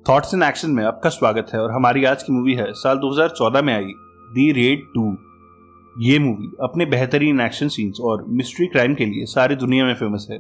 Thoughts in action में आपका स्वागत है और हमारी आज की मूवी है साल 2014 में आई दी रेड 2। ये मूवी अपने बेहतरीन एक्शन सीन्स और मिस्ट्री क्राइम के लिए सारी दुनिया में फेमस है।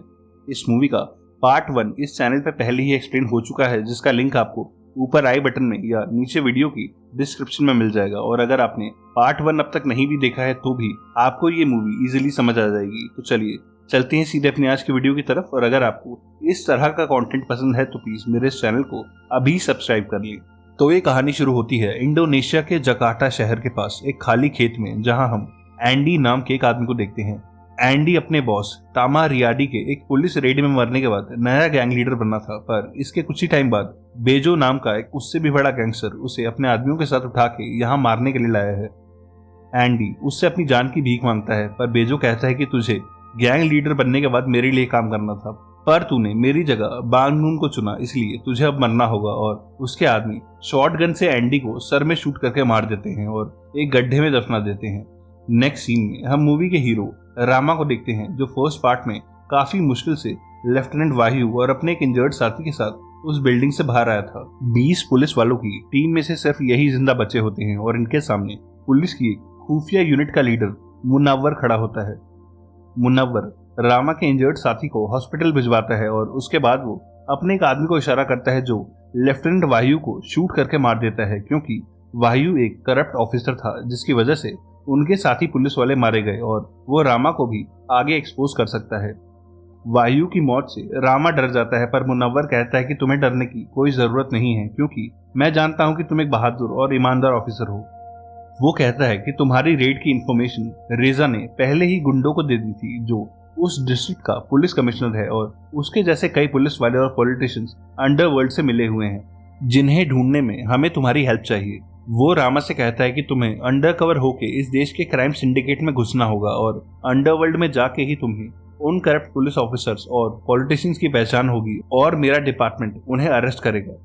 इस मूवी का पार्ट 1 इस चैनल पर पहले ही एक्सप्लेन हो चुका है, जिसका लिंक आपको ऊपर आई बटन में या नीचे वीडियो की डिस्क्रिप्शन में मिल जाएगा। और अगर आपने पार्ट 1 अब तक नहीं भी देखा है तो भी आपको ये मूवी इजीली समझ आ जाएगी। तो चलिए चलते हैं सीधे अपनी आज की वीडियो की तरफ। और अगर आपको इस तरह का कंटेंट पसंद है तो प्लीज मेरे इस चैनल को अभी सब्सक्राइब कर लीजिए। तो ये कहानी शुरू होती है इंडोनेशिया के जकार्ता शहर के पास एक खाली खेत में, जहां हम एंडी नाम के एक आदमी को देखते हैं। एंडी अपने बॉस तामा रियाडी के एक पुलिस रेड में मरने के बाद नया गैंग लीडर बनना था, पर इसके कुछ ही टाइम बाद बेजो नाम का एक उससे भी बड़ा गैंगस्टर उसे अपने आदमियों के साथ उठा के यहाँ मारने के लिए लाया है। एंडी उससे अपनी जान की भीख मांगता है, पर बेजो कहता है कि तुझे गैंग लीडर बनने के बाद मेरे लिए काम करना था, पर तूने मेरी जगह बांगनून को चुना, इसलिए तुझे अब मरना होगा। और उसके आदमी शॉटगन से एंडी को सर में शूट करके मार देते हैं और एक गड्ढे में दफना देते हैं। नेक्स्ट सीन में हम मूवी के हीरो रामा को देखते हैं, जो फर्स्ट पार्ट में काफी मुश्किल से लेफ्टिनेंट वायु और अपने एक इंजर्ड साथी के साथ उस बिल्डिंग से बाहर आया था। 20 पुलिस वालों की टीम में से सिर्फ यही जिंदा बचे होते हैं और इनके सामने पुलिस की एक खुफिया यूनिट का लीडर मुनव्वर खड़ा होता है। मुनव्वर रामा के इंजर्ड साथी को हॉस्पिटल भिजवाता है और उसके बाद वो अपने एक आदमी को इशारा करता है जो लेफ्टिनेंट वायु को शूट करके मार देता है, क्योंकि वायु एक करप्ट ऑफिसर था, जिसकी वजह से उनके साथी पुलिस वाले मारे गए और वो रामा को भी आगे एक्सपोज कर सकता है। वायु की मौत से रामा डर जाता है, पर मुनव्वर कहता है कि तुम्हें डरने की कोई जरूरत नहीं है, क्योंकि मैं जानता हूं कि तुम एक बहादुर और ईमानदार ऑफिसर हो। वो कहता है कि तुम्हारी रेड की इंफॉर्मेशन रेजा ने पहले ही गुंडों को दे दी थी, जो उस डिस्ट्रिक्ट का पुलिस कमिश्नर है, और उसके जैसे कई पुलिस वाले और पॉलिटिशियंस अंडरवर्ल्ड से मिले हुए हैं, जिन्हें ढूंढने में हमें तुम्हारी हेल्प चाहिए। वो रामा से कहता है कि तुम्हें अंडरकवर होके इस देश के क्राइम सिंडिकेट में घुसना होगा और अंडरवर्ल्ड में जाके ही तुम्हें उन करप्ट पुलिस ऑफिसर्स और पॉलिटिशियंस की पहचान होगी और मेरा डिपार्टमेंट उन्हें अरेस्ट करेगा।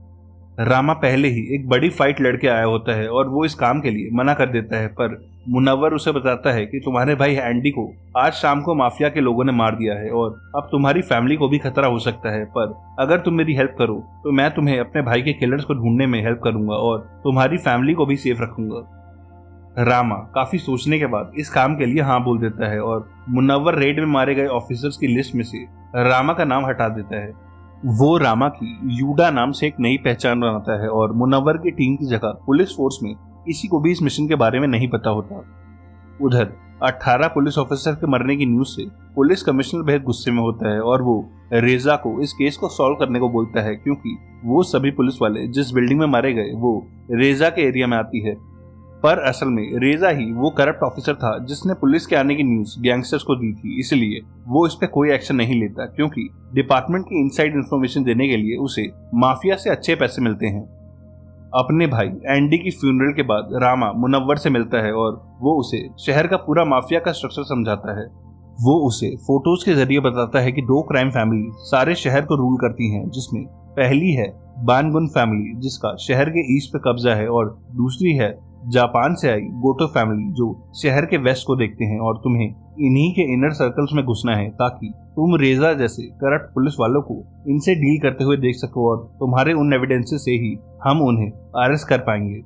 रामा पहले ही एक बड़ी फाइट लड़के आया होता है और वो इस काम के लिए मना कर देता है, पर मुनव्वर उसे बताता है कि तुम्हारे भाई एंडी को आज शाम को माफिया के लोगों ने मार दिया है और अब तुम्हारी फैमिली को भी खतरा हो सकता है, पर अगर तुम मेरी हेल्प करो तो मैं तुम्हें अपने भाई के किलर्स को ढूंढने में हेल्प करूंगा और तुम्हारी फैमिली को भी सेफ रखूंगा। रामा काफी सोचने के बाद इस काम के लिए हाँ बोल देता है और मुनव्वर रेड में मारे गए ऑफिसर्स की लिस्ट में से रामा का नाम हटा देता है। वो रामा की यूडा नाम से एक नई पहचान बनाता है और मुनव्वर की टीम की जगह पुलिस फोर्स में किसी को भी इस मिशन के बारे में नहीं पता होता। उधर 18 पुलिस ऑफिसर के मरने की न्यूज से पुलिस कमिश्नर बेहद गुस्से में होता है और वो रेजा को इस केस को सॉल्व करने को बोलता है, क्योंकि वो सभी पुलिस वाले जिस बिल्डिंग में मारे गए वो रेजा के एरिया में आती है। पर असल में रेजा ही वो करप्ट ऑफिसर था जिसने पुलिस के आने की न्यूज गैंगस्टर्स को दी थी, इसलिए वो इस पे कोई एक्शन नहीं लेता, क्योंकि डिपार्टमेंट की इनसाइड इन्फॉर्मेशन देने के लिए उसे माफिया से अच्छे पैसे मिलते हैं। अपने भाई एंडी की फ्यूनरल के बाद रामा मुनव्वर से मिलता है और वो उसे शहर का पूरा माफिया का स्ट्रक्चर समझाता है। वो उसे फोटोज के जरिए बताता है कि 2 क्राइम फैमिली सारे शहर को रूल करती हैं, जिसमें पहली है बानगुन फैमिली जिसका शहर के ईस्ट पे कब्जा है, और दूसरी है जापान से आई गोटो फैमिली जो शहर के वेस्ट को देखते हैं। और तुम्हें इन्हीं के इनर सर्कल्स में घुसना है ताकि तुम रेजा जैसे करप्ट पुलिस वालों को इनसे डील करते हुए देख सको और तुम्हारे उन एविडेंसेस से ही हम उन्हें अरेस्ट कर पाएंगे।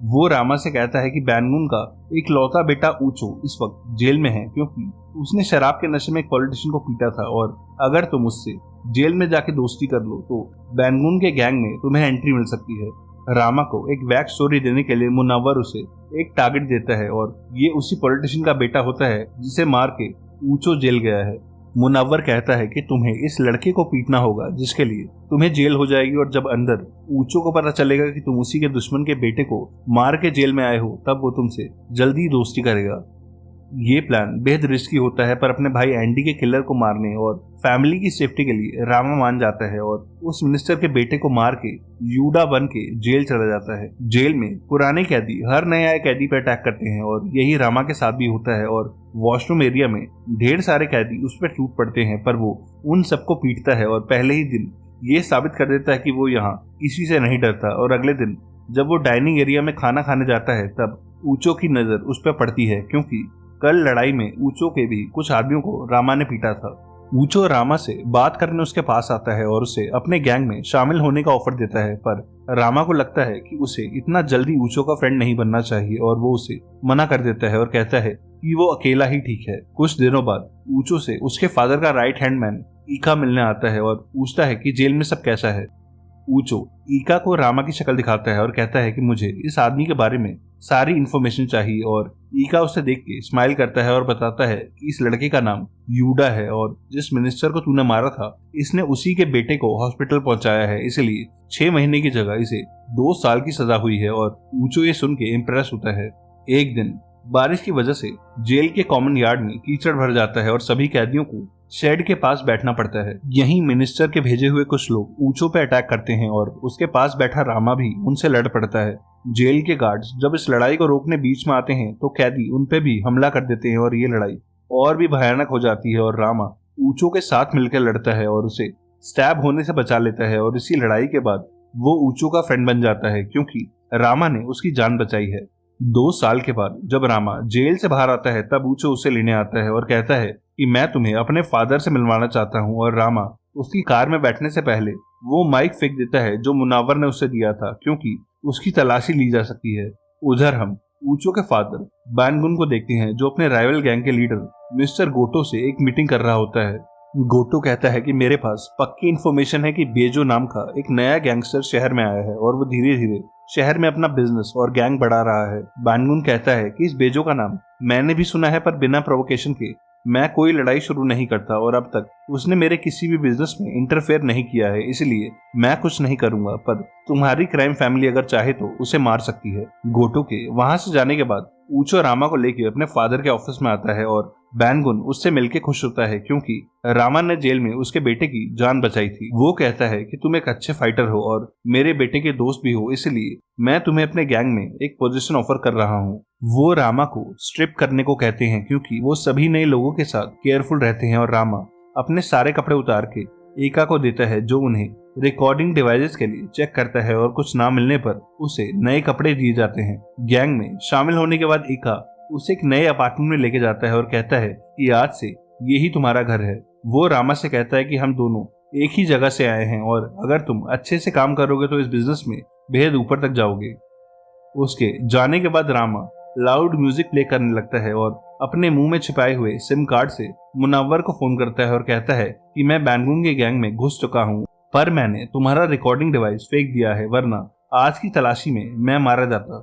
वो रामा से कहता है कि बैनगुन का एक लौता बेटा ऊचो इस वक्त जेल में है, क्योंकि उसने शराब के नशे में एक पॉलिटिशियन को पीटा था, और अगर तुम उससे जेल में जाके दोस्ती कर लो तो बैनगुन के गैंग में तुम्हें एंट्री मिल सकती है। रामा को एक बैक स्टोरी देने के लिए मुनव्वर उसे एक टारगेट देता है और ये उसी पॉलिटिशियन का बेटा होता है जिसे मार के ऊचो जेल गया है। मुनव्वर कहता है कि तुम्हें इस लड़के को पीटना होगा, जिसके लिए तुम्हें जेल हो जाएगी, और जब अंदर ऊचो को पता चलेगा कि तुम उसी के दुश्मन के बेटे को मार के जेल में आए हो, तब वो तुमसे जल्दी दोस्ती करेगा। ये प्लान बेहद रिस्की होता है, पर अपने भाई एंडी के किलर को मारने और फैमिली की सेफ्टी के लिए रामा मान जाता है और उस मिनिस्टर के बेटे को मार के यूडा बन के जेल चला जाता है। जेल में पुराने कैदी हर नए आए कैदी पर अटैक करते हैं और यही रामा के साथ भी होता है, और वॉशरूम एरिया में ढेर सारे कैदी उस पर टूट पड़ते हैं, पर वो उन सबको पीटता है और पहले ही दिन ये साबित कर देता है कि वो यहाँ किसी से नहीं डरता। और अगले दिन जब वो डाइनिंग एरिया में खाना खाने जाता है तब ऊचो की नजर उस पर पड़ती है, क्योंकि कल लड़ाई में ऊचो के भी कुछ आदमियों को रामा ने पीटा था। ऊचो रामा से बात करने उसके पास आता है और उसे अपने गैंग में शामिल होने का ऑफर देता है, पर रामा को लगता है कि उसे इतना जल्दी ऊचो का फ्रेंड नहीं बनना चाहिए और वो उसे मना कर देता है और कहता है कि वो अकेला ही ठीक है। कुछ दिनों बाद ऊचो से उसके फादर का राइट हैंड मैन ईका मिलने आता है और पूछता है कि जेल में सब कैसा है। ऊचो ईका को रामा की शक्ल दिखाता है और कहता है कि मुझे इस आदमी के बारे में सारी इन्फॉर्मेशन चाहिए और ईका उसे देख के स्माइल करता है और बताता है कि इस लड़के का नाम यूडा है और जिस मिनिस्टर को तूने मारा था इसने उसी के बेटे को हॉस्पिटल पहुंचाया है, इसलिए 6 महीने की जगह इसे 2 साल की सजा हुई है। और ऊचो ये सुन के इम्प्रेस होता है। एक दिन बारिश की वजह से जेल के कॉमन यार्ड में कीचड़ भर जाता है और सभी कैदियों को शेड के पास बैठना पड़ता है। यहीं मिनिस्टर के भेजे हुए कुछ लोग ऊचो पे अटैक करते हैं और उसके पास बैठा रामा भी उनसे लड़ पड़ता है। जेल के गार्ड्स जब इस लड़ाई को रोकने बीच में आते हैं तो कैदी उन पे भी हमला कर देते हैं और ये लड़ाई और भी भयानक हो जाती है और रामा ऊचो के साथ मिलकर लड़ता है और उसे स्टैब होने से बचा लेता है और इसी लड़ाई के बाद वो ऊचो का फ्रेंड बन जाता है क्योंकि रामा ने उसकी जान बचाई है। 2 साल के बाद जब रामा जेल से बाहर आता है तब ऊचो उसे लेने आता है और कहता है कि मैं तुम्हें अपने फादर से मिलवाना चाहता हूँ। और रामा उसकी कार में बैठने से पहले वो माइक फेंक देता है जो मुनावर ने उसे दिया था क्योंकि उसकी तलाशी ली जा सकती है। उधर हम ऊचो के फादर बैंगुन को देखते हैं जो अपने राइवल गैंग के लीडर मिस्टर गोटो से एक मीटिंग कर रहा होता है। गोटो कहता है कि मेरे पास पक्की इन्फॉर्मेशन है कि बेजो नाम का एक नया गैंगस्टर शहर में आया है और वो धीरे धीरे शहर में अपना बिजनेस और गैंग बढ़ा रहा है। बैंगुन कहता है कि इस बेजो का नाम मैंने भी सुना है पर बिना प्रोवोकेशन के मैं कोई लड़ाई शुरू नहीं करता और अब तक उसने मेरे किसी भी बिजनेस में इंटरफेयर नहीं किया है, इसलिए मैं कुछ नहीं करूंगा, पर तुम्हारी क्राइम फैमिली अगर चाहे तो उसे मार सकती है। गोटो के वहां से जाने के बाद ऊचो रामा को लेकर अपने फादर के ऑफिस में आता है और बैंगुन उससे मिलके खुश होता है क्योंकि रामा ने जेल में उसके बेटे की जान बचाई थी। वो कहता है कि तुम एक अच्छे फाइटर हो और मेरे बेटे के दोस्त भी हो, इसलिए मैं तुम्हें अपने गैंग में एक पोजीशन ऑफर कर रहा हूँ। वो रामा को स्ट्रिप करने को कहते हैं क्योंकि वो सभी नए लोगों के साथ केयरफुल रहते हैं और रामा अपने सारे कपड़े उतार के ईका को देता है जो उन्हें रिकॉर्डिंग डिवाइसेस के लिए चेक करता है और कुछ ना मिलने पर उसे नए कपड़े दिए जाते हैं। गैंग में शामिल होने के बाद ईका उसे एक नए अपार्टमेंट में लेके जाता है और कहता है कि आज से यही तुम्हारा घर है। वो रामा से कहता है कि हम दोनों एक ही जगह से आए हैं और अगर तुम अच्छे से काम करोगे तो इस बिजनेस में बेहद ऊपर तक जाओगे। उसके जाने के बाद रामा लाउड म्यूजिक प्ले करने लगता है और अपने मुंह में छिपाए हुए सिम कार्ड से मुनव्वर को फोन करता है और कहता है कि मैं बैंगुन के गैंग में घुस चुका हूँ पर मैंने तुम्हारा रिकॉर्डिंग डिवाइस फेंक दिया है, वरना आज की तलाशी में मैं मारा जाता।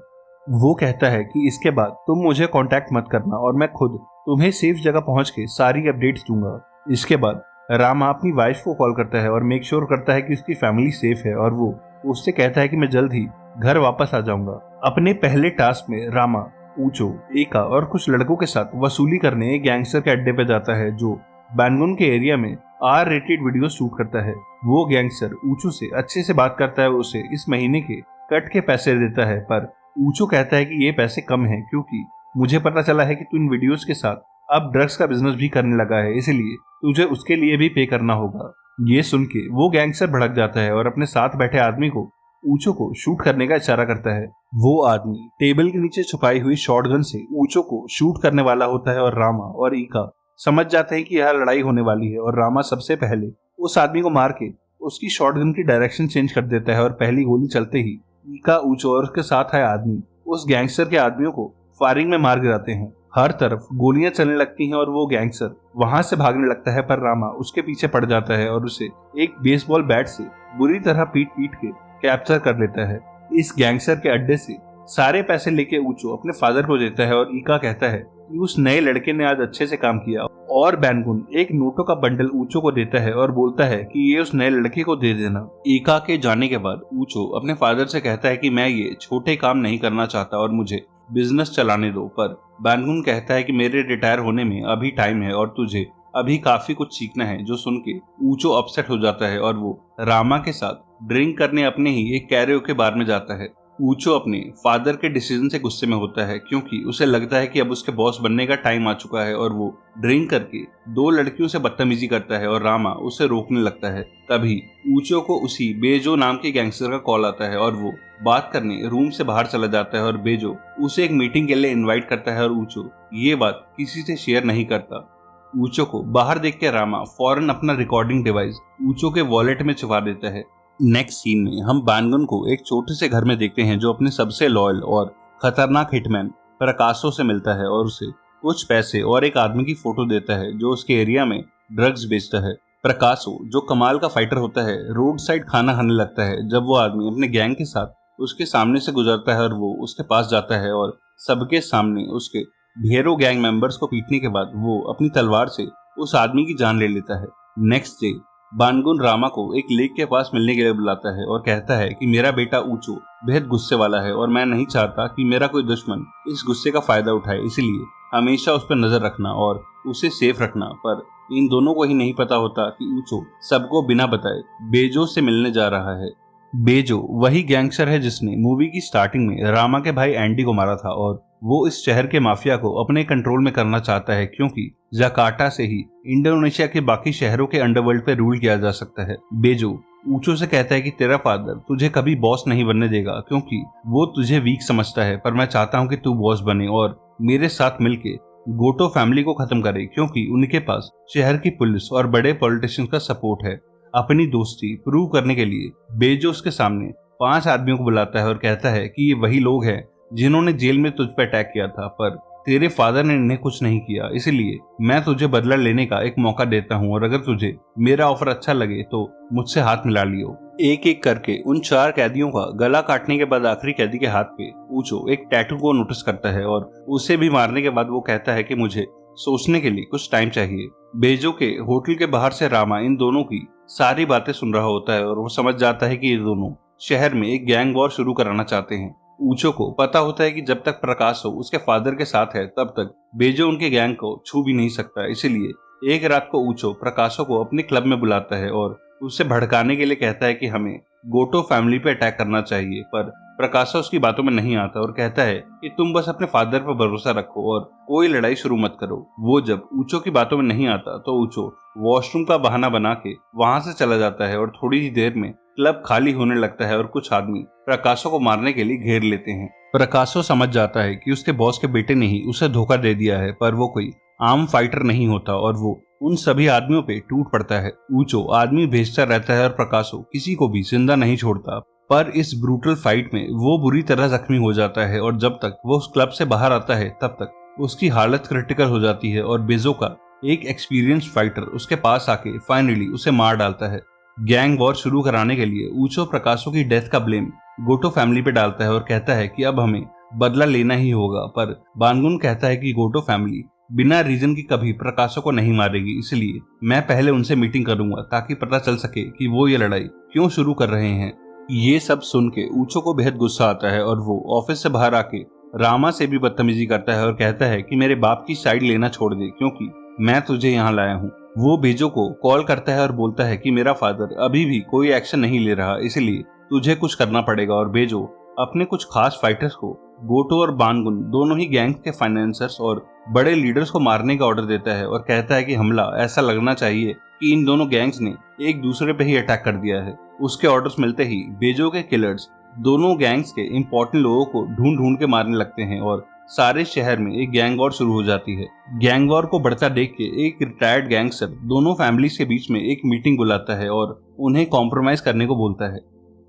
वो कहता है कि इसके बाद तुम मुझे कांटेक्ट मत करना और मैं खुद तुम्हें सेफ जगह पहुंच के सारी अपडेट्स दूंगा। इसके बाद रामा अपनी वाइफ को कॉल करता है और मेक श्योर करता है कि उसकी फैमिली सेफ है और वो उससे कहता है कि मैं जल्द ही घर वापस आ जाऊंगा। अपने पहले टास्क में रामा ऊचो, ईका और कुछ लड़कों के साथ वसूली करने एक गैंगस्टर के अड्डे पे जाता है जो बैंगुन के एरिया में R रेटेड वीडियो शूट करता है। वो गैंगस्टर ऊचो से अच्छे से बात करता है और उसे इस महीने के कट के पैसे देता है, पर ऊचो कहता है कि ये पैसे कम हैं क्योंकि मुझे पता चला है कि तू इन वीडियोस के साथ अब ड्रग्स का बिजनेस भी करने लगा है, इसलिए तुझे उसके लिए भी पे करना होगा। ये सुन के वो गैंगस्टर भड़क जाता है और अपने साथ बैठे आदमी को ऊचो को शूट करने का इशारा करता है। वो आदमी टेबल के नीचे छुपाई हुई शॉटगन से ऊचो को शूट करने वाला होता है और रामा और ईका समझ जाते हैं कि यह लड़ाई होने वाली है और रामा सबसे पहले उस आदमी को मार के उसकी शॉटगन की डायरेक्शन चेंज कर देता है और पहली गोली चलते ही ईका, ऊचो और उसके साथ आए आदमी उस गैंगस्टर के आदमियों को फायरिंग में मार गिराते हैं। हर तरफ गोलियां चलने लगती हैं और वो गैंगस्टर वहां से भागने लगता है, पर रामा उसके पीछे पड़ जाता है और उसे एक बेसबॉल बैट से बुरी तरह पीट के कैप्चर कर लेता है। इस गैंगस्टर के अड्डे से सारे पैसे लेके ऊचो अपने फादर को देता है और ईका कहता है कि उस नए लड़के ने आज अच्छे से काम किया और बैंगुन एक नोटों का बंडल ऊचो को देता है और बोलता है कि ये उस नए लड़के को दे देना। ईका के जाने के बाद ऊचो अपने फादर से कहता है कि मैं ये छोटे काम नहीं करना चाहता और मुझे बिजनेस चलाने दो, पर बैंगुन कहता है कि मेरे रिटायर होने में अभी टाइम है और तुझे अभी काफी कुछ सीखना है। जो सुन के ऊचो अपसेट हो जाता है और वो रामा के साथ ड्रिंक करने अपने ही एक कैरियोके बार में जाता है। ऊचो अपने फादर के डिसीजन से गुस्से में होता है क्योंकि उसे लगता है कि अब उसके बॉस बनने का टाइम आ चुका है और वो ड्रिंक करके 2 लड़कियों से बदतमीजी करता है और रामा उसे रोकने लगता है। तभी ऊचो को उसी बेजो नाम के गैंगस्टर का कॉल आता है और वो बात करने रूम से बाहर चला जाता है और बेजो उसे एक मीटिंग के लिए इन्वाइट करता है और ऊचो ये बात किसी से शेयर नहीं करता। ऊचो को बाहर देख के रामा फौरन अपना रिकॉर्डिंग डिवाइस ऊचो के वॉलेट में छुपा देता है। नेक्स्ट सीन में हम बानगुन को एक छोटे से घर में देखते हैं जो अपने सबसे लॉयल और खतरनाक हिटमैन प्रकाशो से मिलता है और उसे कुछ पैसे और एक आदमी की फोटो देता है जो उसके एरिया में ड्रग्स बेचता है। प्रकाशो जो कमाल का फाइटर होता है रोड साइड खाना खाने लगता है जब वो आदमी अपने गैंग के साथ उसके सामने से गुजरता है और वो उसके पास जाता है और सबके सामने उसके ढेरों गैंग मेंबर्स को पीटने के बाद वो अपनी तलवार से उस आदमी की जान ले लेता है। नेक्स्ट डे बानगुन रामा को एक लेक के पास मिलने के लिए बुलाता है और कहता है कि मेरा बेटा ऊचो बेहद गुस्से वाला है और मैं नहीं चाहता कि मेरा कोई दुश्मन इस गुस्से का फायदा उठाए, इसलिए हमेशा उस पर नजर रखना और उसे सेफ रखना। पर इन दोनों को ही नहीं पता होता कि ऊचो सबको बिना बताए बेजो से मिलने जा रहा है। बेजो वही गैंगस्टर है जिसने मूवी की स्टार्टिंग में रामा के भाई एंडी को मारा था और वो इस शहर के माफिया को अपने कंट्रोल में करना चाहता है क्योंकि जकार्ता से ही इंडोनेशिया के बाकी शहरों के अंडरवर्ल्ड पे रूल किया जा सकता है। बेजो ऊचो से कहता है कि तेरा फादर तुझे कभी बॉस नहीं बनने देगा क्योंकि वो तुझे वीक समझता है, पर मैं चाहता हूँ कि तू बॉस बने और मेरे साथ मिलके गोटो फैमिली को खत्म करे क्योंकि उनके पास शहर की पुलिस और बड़े पॉलिटिशियंस का सपोर्ट है। अपनी दोस्ती प्रूव करने के लिए बेजो उसके सामने 5 आदमियों को बुलाता है और कहता है कि ये वही लोग हैं जिन्होंने जेल में तुझ पर अटैक किया था, पर तेरे फादर ने इन्हें कुछ नहीं किया, इसलिए मैं तुझे बदला लेने का एक मौका देता हूँ और अगर तुझे मेरा ऑफर अच्छा लगे तो मुझसे हाथ मिला लियो। एक एक करके उन 4 कैदियों का गला काटने के बाद आखिरी कैदी के हाथ पे ऊचो एक टैटू को नोटिस करता है और उसे भी मारने के बाद वो कहता है कि मुझे सोचने के लिए कुछ टाइम चाहिए। बेजो के होटल के बाहर से रामा इन दोनों की सारी बातें सुन रहा होता है और वो समझ जाता है कि ये दोनों शहर में एक गैंग वॉर शुरू कराना चाहते हैं। ऊचो को पता होता है कि जब तक प्रकाशो उसके फादर के साथ है तब तक बेजो उनके गैंग को छू भी नहीं सकता, इसलिए एक रात को ऊचो प्रकाशो को अपने क्लब में बुलाता है और उसे भड़काने के लिए कहता है कि हमें गोटो फैमिली पे अटैक करना चाहिए। पर प्रकाशो उसकी बातों में नहीं आता और कहता है कि तुम बस अपने फादर पर भरोसा रखो और कोई लड़ाई शुरू मत करो। वो जब ऊचो की बातों में नहीं आता तो ऊचो वॉशरूम का बहाना बना के वहां से चला जाता है और थोड़ी ही देर में क्लब खाली होने लगता है और कुछ आदमी प्रकाशो को मारने के लिए घेर लेते हैं। प्रकाशो समझ जाता है कि उसके बॉस के बेटे ने ही उसे धोखा दे दिया है, पर वो कोई आम फाइटर नहीं होता और वो उन सभी आदमियों पे टूट पड़ता है। ऊचो आदमी भेजता रहता है और प्रकाशो किसी को भी जिंदा नहीं छोड़ता, पर इस ब्रूटल फाइट में वो बुरी तरह जख्मी हो जाता है और जब तक वो उस क्लब से बाहर आता है तब तक उसकी हालत क्रिटिकल हो जाती है और बेजो का एक एक्सपीरियंस फाइटर उसके पास आके फाइनली उसे मार डालता है। गैंग वॉर शुरू कराने के लिए ऊचो प्रकाशो की डेथ का ब्लेम गोटो फैमिली पे डालता है और कहता है कि अब हमें बदला लेना ही होगा, पर बानगुन कहता है कि गोटो फैमिली बिना रीजन की कभी प्रकाशो को नहीं मारेगी, इसलिए मैं पहले उनसे मीटिंग करूंगा ताकि पता चल सके कि वो ये लड़ाई क्यों शुरू कर रहे हैं। ये सब सुन के ऊचो को बेहद गुस्सा आता है और वो ऑफिस से बाहर आके रामा से भी बदतमीजी करता है और कहता है कि मेरे बाप की साइड लेना छोड़ दे क्योंकि मैं तुझे यहाँ लाया हूँ। वो बेजो को कॉल करता है और बोलता है कि मेरा फादर अभी भी कोई एक्शन नहीं ले रहा, इसलिए तुझे कुछ करना पड़ेगा और बेजो अपने कुछ खास फाइटर्स को गोटो और बानगुन दोनों ही गैंग के फाइनेंसर्स और बड़े लीडर्स को मारने का ऑर्डर देता है और कहता है कि हमला ऐसा लगना चाहिए कि इन दोनों गैंग्स ने एक दूसरे पे ही अटैक कर दिया है। उसके ऑर्डर्स मिलते ही बेजो के किलर्स दोनों गैंग्स के इंपॉर्टेंट लोगों को ढूंढ ढूंढ के मारने लगते हैं और सारे शहर में एक गैंग वॉर शुरू हो जाती है। गैंग वॉर को बढ़ता देख के एक रिटायर्ड गैंगस्टर दोनों फैमिलीज के बीच में एक मीटिंग बुलाता है और उन्हें कॉम्प्रोमाइज करने को बोलता है।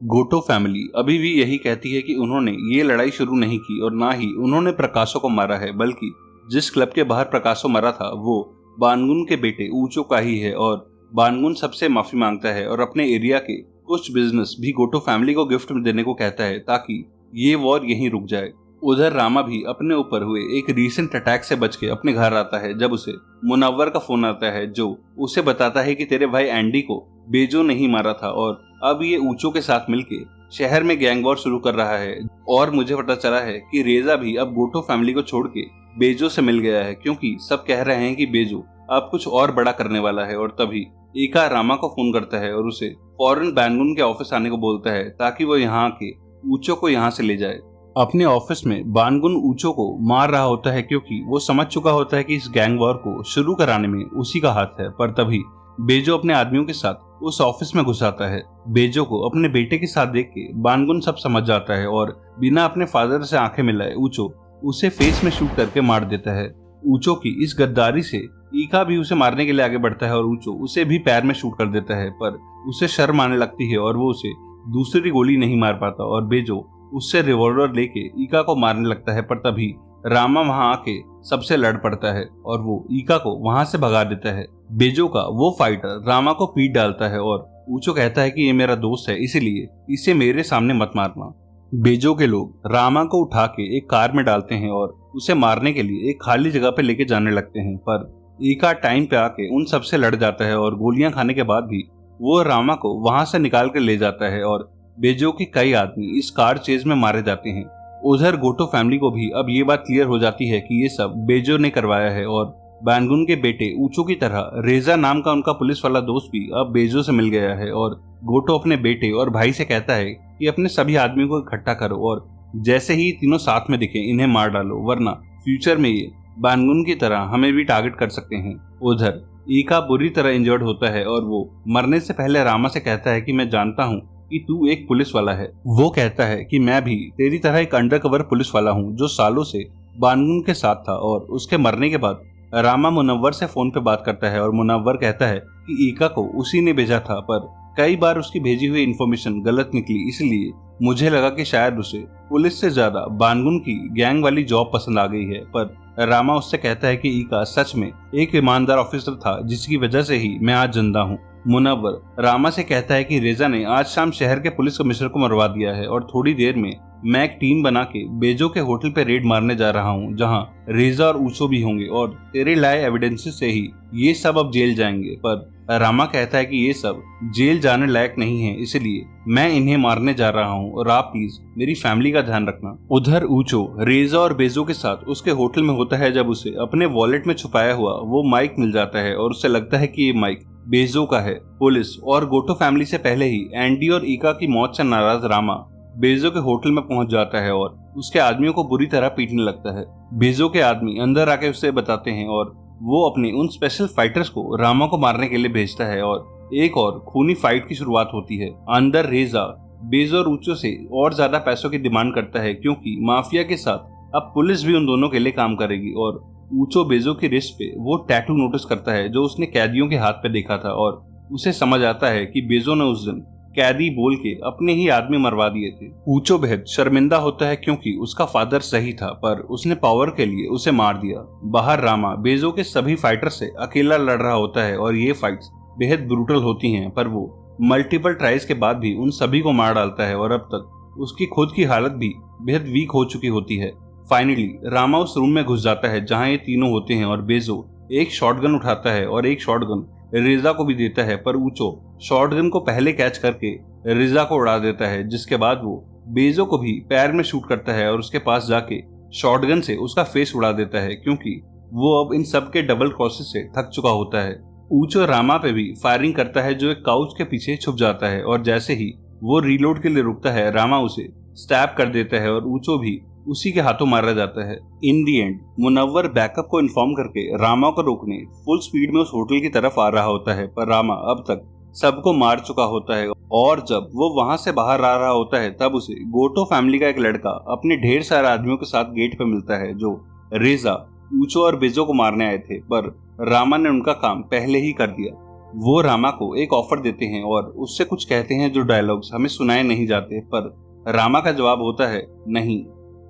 गोटो फैमिली अभी भी यही कहती है कि उन्होंने ये लड़ाई शुरू नहीं की और ना ही उन्होंने प्रकाशो को मारा है, बल्कि जिस क्लब के बाहर प्रकाशो मरा था वो बानगुन के बेटे ऊचो का ही है और बानगुन सबसे माफी मांगता है और अपने एरिया के कुछ बिजनेस भी गोटो फैमिली को गिफ्ट में देने को कहता है ताकि ये वॉर यहीं रुक जाए। उधर रामा भी अपने ऊपर हुए एक रीसेंट अटैक से बच के अपने घर आता है जब उसे मुनव्वर का फोन आता है जो उसे बताता है कि तेरे भाई एंडी को बेजो नहीं मारा था और अब ये ऊचो के साथ मिलके शहर में गैंग वॉर शुरू कर रहा है। और मुझे पता चला है कि रेजा भी अब गोटो फैमिली को छोड़ के बेजो से मिल गया है क्योंकि सब कह रहे हैं कि बेजो अब कुछ और बड़ा करने वाला है। और तभी एका रामा को फोन करता है और उसे फौरन बानगुन के ऑफिस आने को बोलता है ताकि वो यहाँ के ऊचो को यहाँ से ले जाए। अपने ऑफिस में बानगुन ऊचो को मार रहा होता है क्योंकि वो समझ चुका होता है कि इस गैंग वॉर को शुरू कराने में उसी का हाथ है, पर तभी बेजो अपने आदमियों के साथ उस ऑफिस में घुस आता है। बेजो को अपने बेटे के साथ देख के बानगुन सब समझ जाता है और बिना अपने फादर से आंखें मिलाए ऊचो उसे फेस में शूट करके मार देता है। ऊचो की इस गद्दारी से ईका भी उसे मारने के लिए आगे बढ़ता है और ऊचो उसे भी पैर में शूट कर देता है, पर उसे शर्म आने लगती है और वो उसे दूसरी गोली नहीं मार पाता और बेजो उससे रिवॉल्वर लेके ईका को मारने लगता है। पर तभी रामा वहां आके सबसे लड़ पड़ता है और वो ईका को वहां से भगा देता है। बेजो का वो फाइटर रामा को पीट डालता है और ऊचो कहता है कि ये मेरा दोस्त है, इसीलिए इसे मेरे सामने मत मारना। बेजो के लोग रामा को उठा के एक कार में डालते हैं और उसे मारने के लिए एक खाली जगह पे लेके जाने लगते हैं, पर ईका टाइम पे आके उन सबसे लड़ जाता है और गोलियां खाने के बाद भी वो रामा को वहां से निकाल कर ले जाता है और बेजो के कई आदमी इस कार चेज में मारे जाते हैं। उधर गोटो फैमिली को भी अब ये बात क्लियर हो जाती है कि ये सब बेजो ने करवाया है और बैंगुन के बेटे ऊचो की तरह रेजा नाम का उनका पुलिस वाला दोस्त भी अब बेजो से मिल गया है। और गोटो अपने बेटे और भाई से कहता है कि अपने सभी आदमियों को इकट्ठा करो और जैसे ही तीनों साथ में दिखे इन्हें मार डालो, वरना फ्यूचर में ये बैंगुन की तरह हमें भी टारगेट कर सकते हैं। उधर ईका बुरी तरह इंजर्ड होता है और वो मरने से पहले रामा से कहता है कि मैं जानता हूँ कि तू एक पुलिस वाला है। वो कहता है कि मैं भी तेरी तरह एक अंडरकवर पुलिस वाला हूँ जो सालों से बैंगुन के साथ था। और उसके मरने के बाद रामा मुनव्वर से फोन पे बात करता है और मुनव्वर कहता है कि ईका को उसी ने भेजा था, पर कई बार उसकी भेजी हुई इन्फॉर्मेशन गलत निकली, इसलिए मुझे लगा कि शायद उसे पुलिस से ज्यादा बैंगुन की गैंग वाली जॉब पसंद आ गई है। पर रामा उससे कहता है कि ईका सच में एक ईमानदार ऑफिसर था जिसकी वजह से ही मैं आज जिंदा हूँ। मुनव्वर रामा से कहता है कि रेजा ने आज शाम शहर के पुलिस कमिश्नर को मरवा दिया है और थोड़ी देर में मैं एक टीम बना के बेजो के होटल पे रेड मारने जा रहा हूँ जहाँ रेजा और ऊचो भी होंगे और तेरे लाए एविडेंसेस से ही ये सब अब जेल जाएंगे। पर रामा कहता है कि ये सब जेल जाने लायक नहीं है, इसलिए मैं इन्हें मारने जा रहा हूँ और आप प्लीज मेरी फैमिली का ध्यान रखना। उधर ऊचो रेजा और बेजो के साथ उसके होटल में होता है जब उसे अपने वॉलेट में छुपाया हुआ वो माइक मिल जाता है और उसे लगता है कि ये माइक बेजो का है। पुलिस और गोटो फैमिली से पहले ही एंडी और ईका की मौत से नाराज रामा बेजो के होटल में पहुंच जाता है और उसके आदमियों को बुरी तरह पीटने लगता है। बेजो के आदमी अंदर आके उसे बताते हैं और वो अपने उन स्पेशल फाइटर्स को रामा को मारने के लिए भेजता है और एक और खूनी फाइट की शुरुआत होती है। अंदर रेजा बेजो और ऊचो से और ज्यादा पैसों की डिमांड करता है क्योंकि माफिया के साथ अब पुलिस भी उन दोनों के लिए काम करेगी। और ऊचो बेजो की रिस्ट पे वो टैटू नोटिस करता है जो उसने कैदियों के हाथ पे देखा था और उसे समझ आता है कि बेजो ने उस दिन कैदी बोल के अपने ही आदमी मरवा दिए थे। ऊचो बेहद शर्मिंदा होता है क्योंकि उसका फादर सही था पर उसने पावर के लिए उसे मार दिया। बाहर रामा बेजो के सभी फाइटर से अकेला लड़ रहा होता है और ये फाइट्स बेहद ब्रूटल होती हैं, पर वो मल्टीपल ट्राइज के बाद भी उन सभी को मार डालता है और अब तक उसकी खुद की हालत भी बेहद वीक हो चुकी होती है। फाइनली रामा उस रूम में घुस जाता है जहाँ ये तीनों होते हैं और बेजो एक शॉटगन उठाता है और एक शॉटगन रेजा को भी देता है, पर ऊचो शॉटगन को पहले कैच करके रेजा को उड़ा देता है, जिसके बाद वो बेजो को भी पैर में शूट करता है और उसके पास जाके शॉटगन से उसका फेस उड़ा देता है क्योंकि वो अब इन सब के डबल क्रॉसेस से थक चुका होता है। ऊचो रामा पे भी फायरिंग करता है जो एक काउच के पीछे छुप जाता है और जैसे ही वो रीलोड के लिए रुकता है रामा उसे स्टैब कर देता है और ऊचो भी उसी के हाथों मारा जाता है। इन दी एंड मुनव्वर बैकअप को इन्फॉर्म करके रामा को रोकने फुल स्पीड में उस होटल की तरफ आ रहा होता है, पर रामा अब तक सबको मार चुका होता है और जब वो वहां से बाहर आ रहा होता है तब उसे गोटो फैमिली का एक लड़का अपने ढेर सारे आदमियों के साथ गेट पे मिलता है जो रेजा ऊचो और बेजो को मारने आए थे, पर रामा ने उनका काम पहले ही कर दिया। वो रामा को एक ऑफर देते हैं और उससे कुछ कहते हैं जो डायलॉग्स हमें सुनाए नहीं जाते, पर रामा का जवाब होता है नहीं,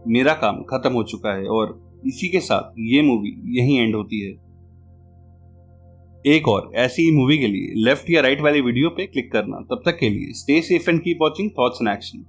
मेरा काम खत्म हो चुका है। और इसी के साथ ये मूवी यहीं एंड होती है। एक और ऐसी ही मूवी के लिए लेफ्ट या राइट वाली वीडियो पे क्लिक करना। तब तक के लिए stay safe and keep watching thoughts in action.